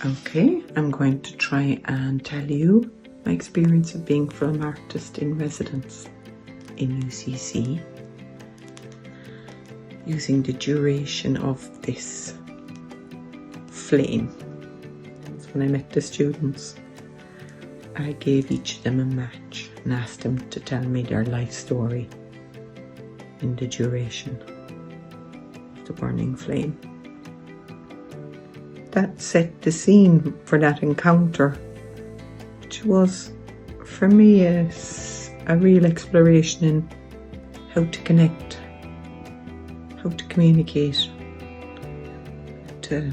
Okay, I'm going to try and tell you my experience of being film artist in residence in UCC using the duration of this flame. That's when I met the students. I gave each of them a match and asked them to tell me their life story in the duration of the burning flame. That set the scene for that encounter, which was for me a real exploration in how to connect, how to communicate, to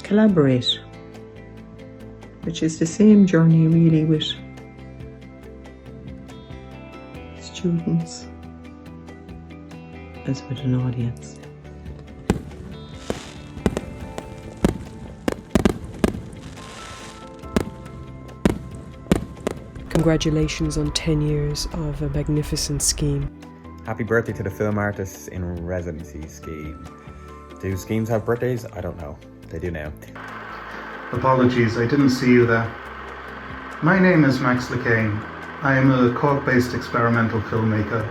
collaborate, which is the same journey really with students as with an audience. Congratulations on 10 years of a magnificent scheme. Happy birthday to the Film Artists in Residency scheme. Do schemes have birthdays? I don't know. They do now. Apologies, I didn't see you there. My name is Max Lecain. I am a Cork-based experimental filmmaker.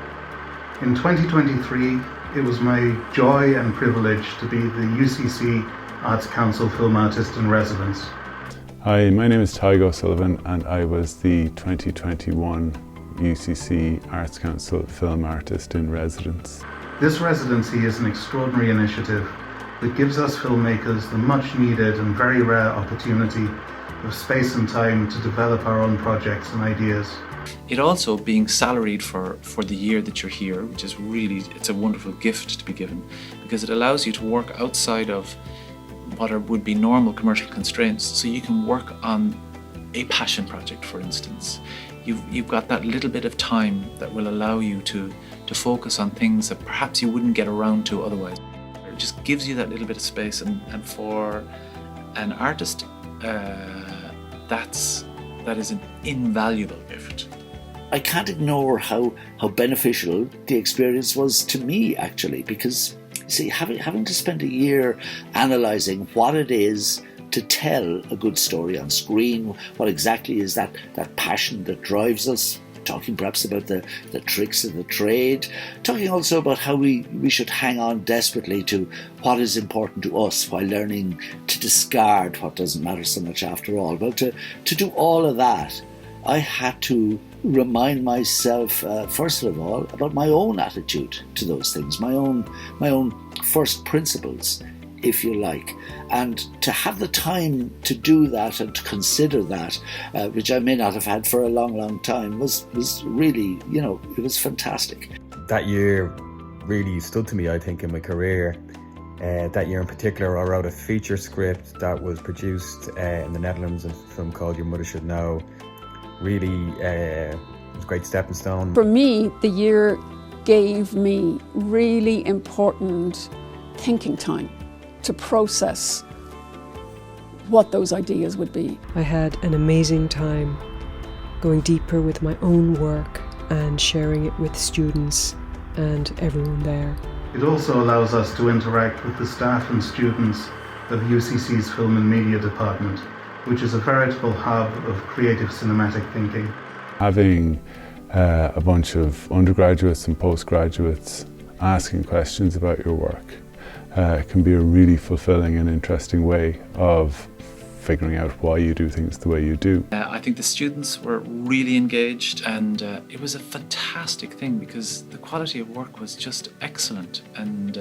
In 2023, it was my joy and privilege to be the UCC Arts Council Film Artist in Residence. Hi, my name is Tygo O'Sullivan and I was the 2021 UCC Arts Council Film Artist in Residence. This residency is an extraordinary initiative that gives us filmmakers the much needed and very rare opportunity of space and time to develop our own projects and ideas. It also being salaried for the year that you're here, which is really, it's a wonderful gift to be given, because it allows you to work outside of what would be normal commercial constraints, so you can work on a passion project, for instance. You've got that little bit of time that will allow you to focus on things that perhaps you wouldn't get around to otherwise. It just gives you that little bit of space, and for an artist, that is an invaluable gift. I can't ignore how beneficial the experience was to me, actually, because see, having to spend a year analysing what it is to tell a good story on screen, what exactly is that passion that drives us, talking perhaps about the tricks of the trade, talking also about how we should hang on desperately to what is important to us while learning to discard what doesn't matter so much after all. Well, to do all of that, I had to remind myself, first of all, about my own attitude to those things, my own first principles, if you like. And to have the time to do that and to consider that, which I may not have had for a long, long time, was really, it was fantastic. That year really stood to me, I think, in my career. That year in particular, I wrote a feature script that was produced in the Netherlands, a film called Your Mother Should Know. Really, it was a great stepping stone. For me, the year gave me really important thinking time to process what those ideas would be. I had an amazing time going deeper with my own work and sharing it with students and everyone there. It also allows us to interact with the staff and students of UCC's Film and Media Department, which is a veritable hub of creative cinematic thinking. Having a bunch of undergraduates and postgraduates asking questions about your work can be a really fulfilling and interesting way of figuring out why you do things the way you do. I think the students were really engaged, and it was a fantastic thing because the quality of work was just excellent, and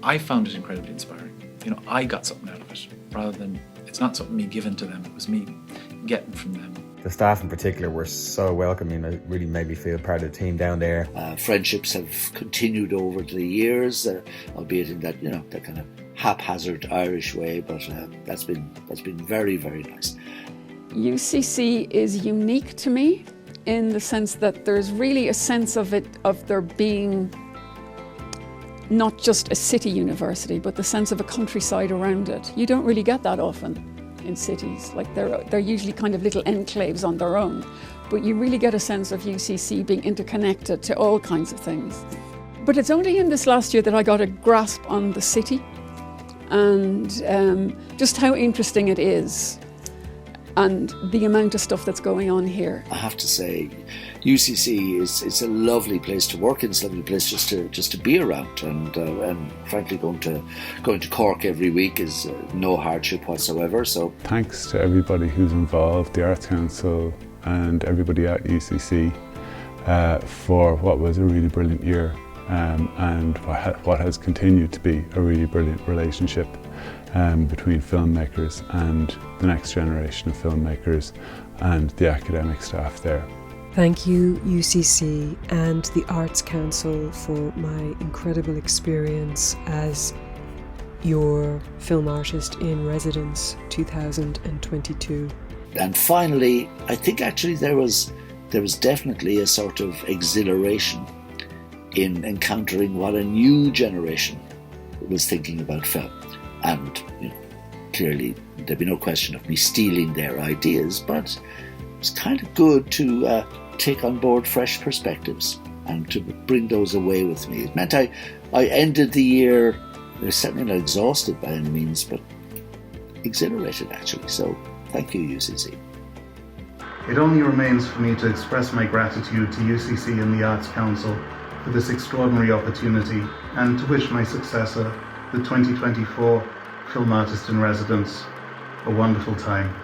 I found it incredibly inspiring. I got something out of it, rather than, it's not something me giving to them, it was me getting from them. The staff in particular were so welcoming. It really made me feel part of the team down there. Friendships have continued over the years, albeit in that that kind of haphazard Irish way, but that's been very, very nice. UCC is unique to me in the sense that there's really a sense of there being not just a city university, but the sense of a countryside around it. You don't really get that often in cities. Like they're usually kind of little enclaves on their own, but you really get a sense of UCC being interconnected to all kinds of things. But it's only in this last year that I got a grasp on the city and just how interesting it is, and the amount of stuff that's going on here. I have to say, UCC it's a lovely place to work in. It's a lovely place just to be around, and frankly, going to Cork every week is no hardship whatsoever. So thanks to everybody who's involved, the Arts Council and everybody at UCC for what was a really brilliant year, and what has continued to be a really brilliant relationship between filmmakers and the next generation of filmmakers and the academic staff there. Thank you, UCC and the Arts Council, for my incredible experience as your film artist in residence 2022. And finally, I think actually there was definitely a sort of exhilaration in encountering what a new generation was thinking about film. And clearly there'd be no question of me stealing their ideas, but it's kind of good to take on board fresh perspectives and to bring those away with me. It meant I ended the year certainly not exhausted by any means, but exhilarated actually. So thank you, UCC. It only remains for me to express my gratitude to UCC and the Arts Council for this extraordinary opportunity, and to wish my successor, the 2024 Film Artist in Residence, a wonderful time.